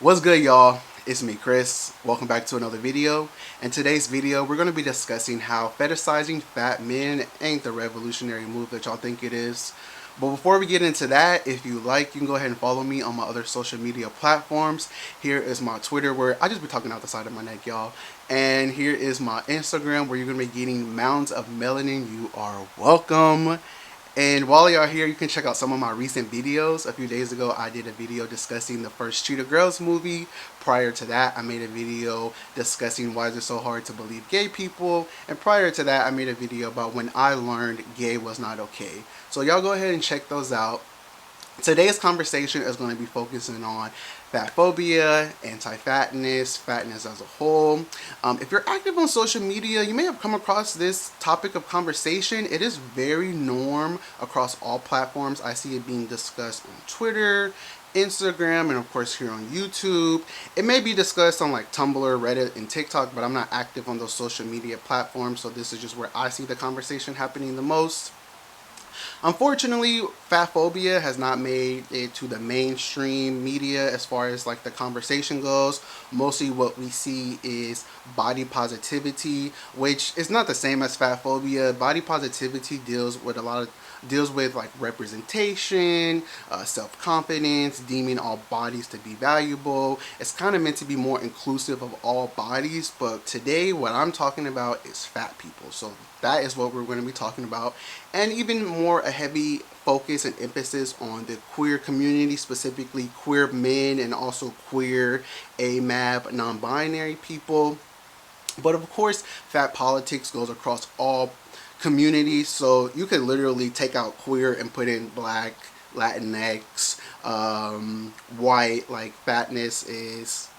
What's good, y'all? It's me, Chris. Welcome back to another video. In today's video, we're going to be discussing how fetishizing fat men ain't the revolutionary move that y'all think it is. But before we get into that, if you like, you can go ahead and follow me on my other social media platforms. Here is my Twitter, where I just be talking out the side of my neck, y'all. And here is my Instagram, where you're going to be getting mounds of melanin. You are welcome. And while you're here, you can check out some of my recent videos. A few days ago, I did a video discussing the first Cheetah Girls movie. Prior to that, I made a video discussing why is it so hard to believe gay people. And prior to that, I made a video about when I learned gay was not okay. So y'all go ahead and check those out. Today's conversation is going to be focusing on fat phobia, anti-fatness, fatness as a whole. If you're active on social media, you may have come across this topic of conversation. It is very norm across all platforms. I see it being discussed on Twitter, Instagram, and of course here on YouTube. It may be discussed on like Tumblr, Reddit, and TikTok, but I'm not active on those social media platforms, so this is just where I see the conversation happening the most. Unfortunately, fat phobia has not made it to the mainstream media as far as like the conversation goes. Mostly what we see is body positivity, which is not the same as fat phobia. Body positivity deals with like representation, self-confidence, deeming all bodies to be valuable. It's kind of meant to be more inclusive of all bodies, but today what I'm talking about is fat people. So that is what we're going to be talking about, and even more a heavy focus and emphasis on the queer community, specifically queer men and also queer, AMAB, non-binary people. But of course, fat politics goes across all communities, so you could literally take out queer and put in black, Latinx, white. Like, fatness is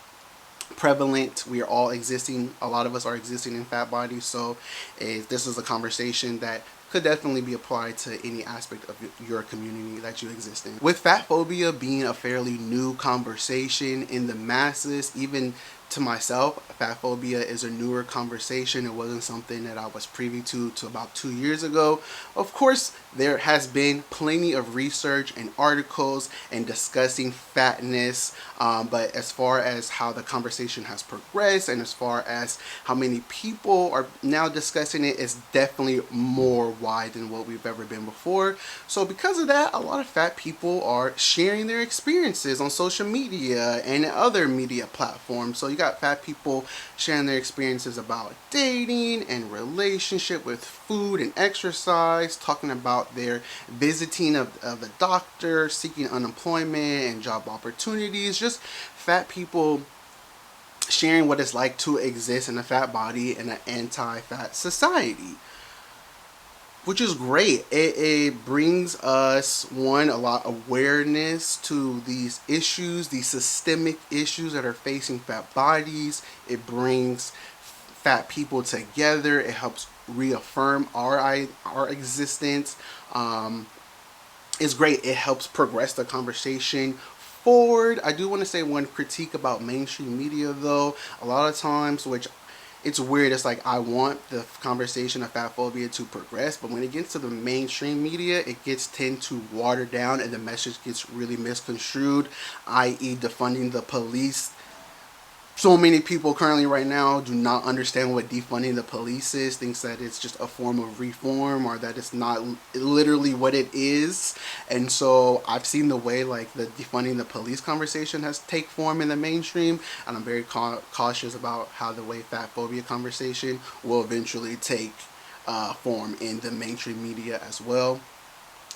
prevalent. We are all existing, a lot of us are existing in fat bodies, so this is a conversation that could definitely be applied to any aspect of your community that you exist in. With fat phobia being a fairly new conversation in the masses, even to myself, fat phobia is a newer conversation. It wasn't something that I was privy to about 2 years ago. Of course, there has been plenty of research and articles and discussing fatness, but as far as how the conversation has progressed and as far as how many people are now discussing it, it's definitely more wide than what we've ever been before. So because of that, a lot of fat people are sharing their experiences on social media and other media platforms. So you got fat people sharing their experiences about dating and relationship with food and exercise, talking about their visiting of the doctor, seeking unemployment and job opportunities, just fat people sharing what it's like to exist in a fat body in an anti-fat society, which is great. It brings us, one, a lot of awareness to these issues, these systemic issues that are facing fat bodies. It brings fat people together. It helps reaffirm our existence. It's great. It helps progress the conversation forward. I do want to say one critique about mainstream media, though. A lot of times, which it's weird, it's like I want the conversation of fat phobia to progress, but when it gets to the mainstream media, it tend to water down and the message gets really misconstrued, i.e. defunding the police. So many people currently right now do not understand what defunding the police is, thinks that it's just a form of reform or that it's not literally what it is. And so I've seen the way like the defunding the police conversation has take form in the mainstream, and I'm very cautious about how the way fat phobia conversation will eventually take form in the mainstream media as well.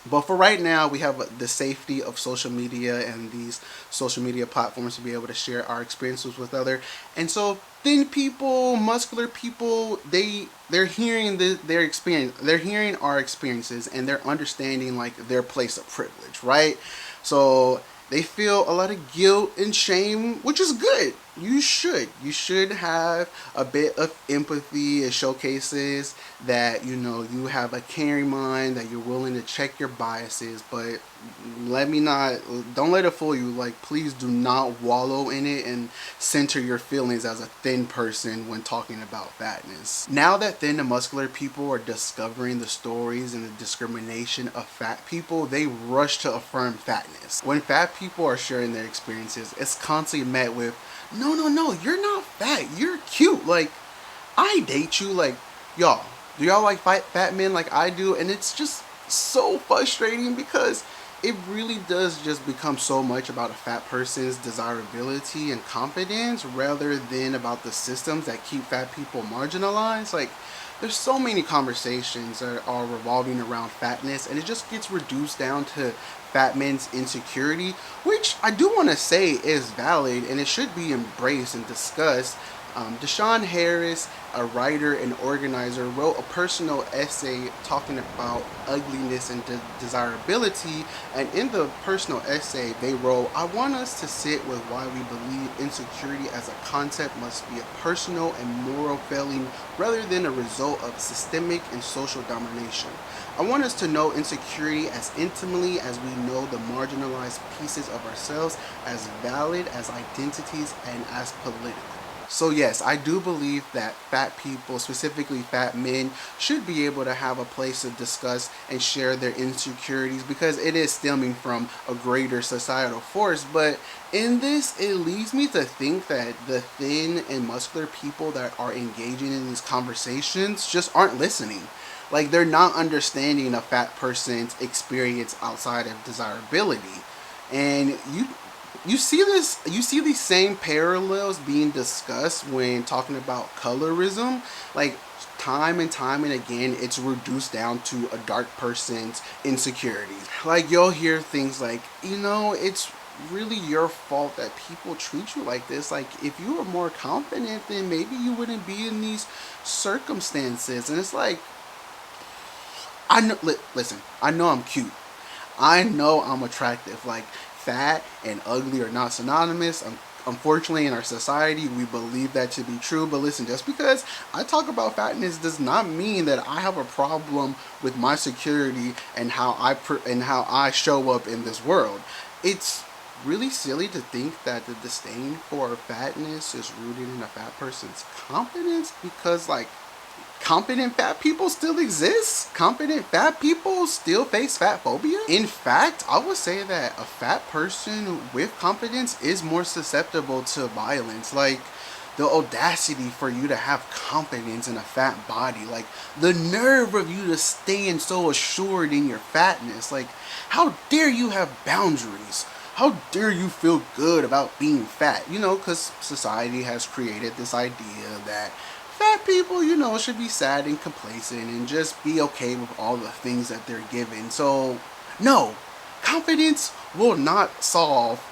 But for right now, we have the safety of social media and these social media platforms to be able to share our experiences with others. And so thin people, muscular people, they're hearing their experience, they're hearing our experiences, and they're understanding like their place of privilege, right? So they feel a lot of guilt and shame, which is good. you should have a bit of empathy. It showcases that you have a caring mind, that you're willing to check your biases. But don't let it fool you. Like, please do not wallow in it and center your feelings as a thin person when talking about fatness. Now that thin and muscular people are discovering the stories and the discrimination of fat people, they rush to affirm fatness. When fat people are sharing their experiences, it's constantly met with, no, no, no, you're not fat, you're cute. Like, I date you. Like, y'all, do y'all like fat men like I do? And it's just so frustrating because it really does just become so much about a fat person's desirability and confidence rather than about the systems that keep fat people marginalized. Like, there's so many conversations that are revolving around fatness, and it just gets reduced down to fat men's insecurity, which I do want to say is valid and it should be embraced and discussed. Deshaun Harris, a writer and organizer, wrote a personal essay talking about ugliness and desirability. And in the personal essay, they wrote, "I want us to sit with why we believe insecurity as a concept must be a personal and moral failing rather than a result of systemic and social domination. I want us to know insecurity as intimately as we know the marginalized pieces of ourselves, as valid as identities and as political." So yes, I do believe that fat people, specifically fat men, should be able to have a place to discuss and share their insecurities because it is stemming from a greater societal force. But in this, it leads me to think that the thin and muscular people that are engaging in these conversations just aren't listening. Like, they're not understanding a fat person's experience outside of desirability. And you see these same parallels being discussed when talking about colorism. Like, time and time and again, it's reduced down to a dark person's insecurities. Like, you'll hear things like, it's really your fault that people treat you like this. Like, if you were more confident, then maybe you wouldn't be in these circumstances. And it's like, I know, listen, I know I'm cute. I know I'm attractive. Like, fat and ugly are not synonymous. Unfortunately, in our society, we believe that to be true. But listen, just because I talk about fatness does not mean that I have a problem with my security and how I show up in this world. It's really silly to think that the disdain for fatness is rooted in a fat person's confidence because, like, competent fat people still exist. Competent fat people still face fat phobia. In fact, I would say that a fat person with confidence is more susceptible to violence. Like, the audacity for you to have confidence in a fat body, like the nerve of you to stand so assured in your fatness. Like, how dare you have boundaries? How dare you feel good about being fat? Because society has created this idea that fat people, should be sad and complacent and just be okay with all the things that they're given. So, no, confidence will not solve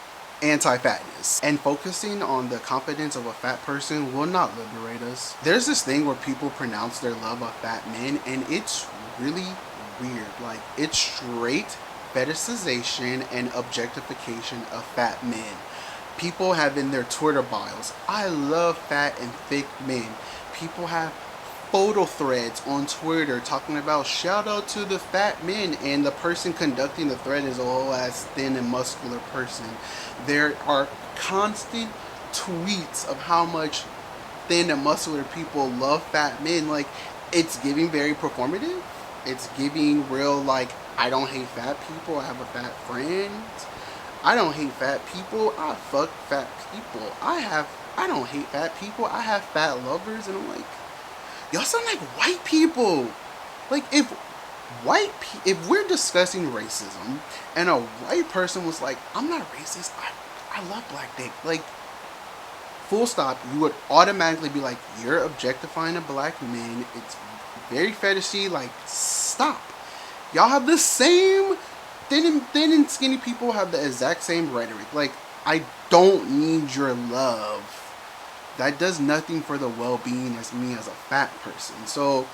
anti-fatness. And focusing on the confidence of a fat person will not liberate us. There's this thing where people pronounce their love of fat men, and it's really weird. Like, it's straight fetishization and objectification of fat men. People have in their Twitter bios, "I love fat and thick men." People have photo threads on Twitter talking about shout out to the fat men, and the person conducting the thread is a whole ass thin and muscular person. There are constant tweets of how much thin and muscular people love fat men. Like, it's giving very performative. It's giving real, like, I don't hate fat people, I have a fat friend. I don't hate fat people, I fuck fat people. I don't hate fat people, I have fat lovers. And I'm like, y'all sound like white people. Like, if we're discussing racism and a white person was like, "I'm not racist, I love black dick," like, full stop, you would automatically be like, "You're objectifying a black man, it's very fetishy." Like, stop. Y'all have the same thin and skinny people have the exact same rhetoric. Like, I don't need your love. That does nothing for the well-being as me as a fat person. So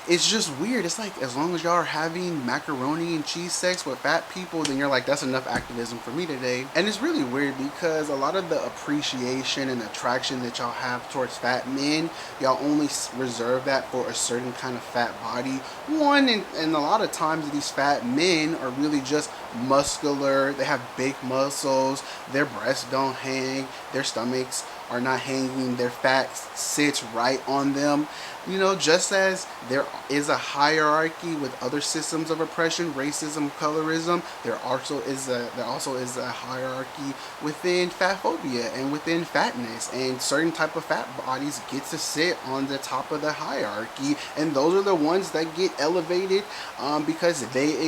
it's just weird. It's like, as long as y'all are having macaroni and cheese sex with fat people, then you're like, that's enough activism for me today. And it's really weird because a lot of the appreciation and attraction that y'all have towards fat men, y'all only reserve that for a certain kind of fat body. One, and a lot of times these fat men are really just muscular. They have big muscles. Their breasts don't hang. Their stomachs are not hanging. Their fat sits right on them. You know, just as there is a hierarchy with other systems of oppression, racism, colorism, there also is a hierarchy within fat phobia and within fatness, and certain type of fat bodies get to sit on the top of the hierarchy, and those are the ones that get elevated because they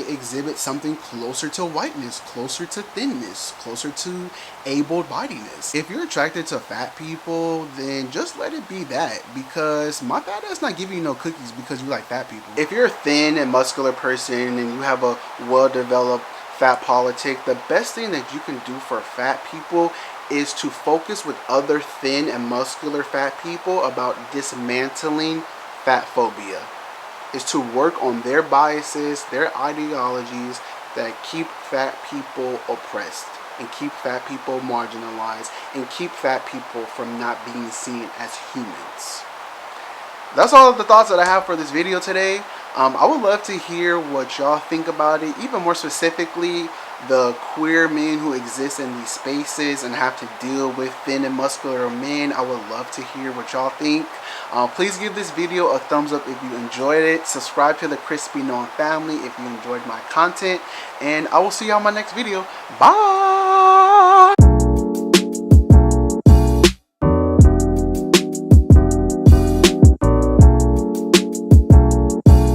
exhibit something closer to whiteness, closer to thinness, closer to able-bodiedness. If you're attracted to fat people, then just let it be that, because my fat ass not giving you no cookies because you like fat people. If you're a thin and muscular person and you have a well-developed fat politic, the best thing that you can do for fat people is to focus with other thin and muscular fat people about dismantling fat phobia. Is to work on their biases, their ideologies that keep fat people oppressed and keep fat people marginalized and keep fat people from not being seen as humans. That's all of the thoughts that I have for this video today. I would love to hear what y'all think about it, even more specifically the queer men who exist in these spaces and have to deal with thin and muscular men. I would love to hear what y'all think. Please give this video a thumbs up if you enjoyed it. Subscribe to the Crispy Known family if you enjoyed my content. And I will see you on my next video. Bye!